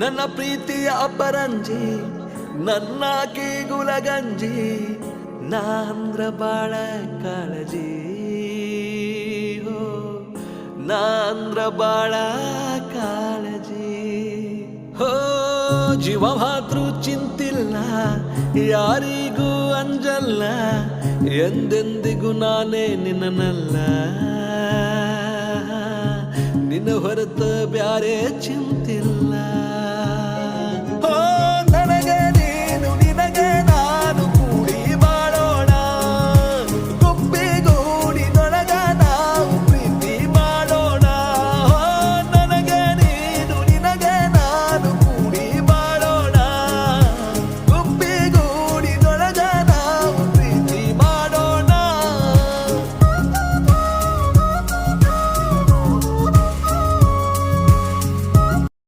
ನನ್ನ ಪ್ರೀತಿಯ ಅಪರಂಜಿ, ನನ್ನ ಗುಲಗಂಜಿ, ನಾಂದ್ರ ಬಾಳ ಕಾಳಜಿ, ಹೋ ನಾಂದ್ರ ಬಾಳ ಕಾಳಜಿ. ಹೋ ಜೀವ ಮಾತ್ರ ಚಿಂತಿಲ್ಲ, ಯಾರಿಗೂ ಅಂಜಲ್ಲ, ಎಂದೆಂದಿಗೂ ನಾನೇ ನಿನ್ನನಲ್ಲ, ನಿನ್ನ ಹೊರತ ಬ್ಯಾರೆ ಚಿಂತಿಲ್ಲ.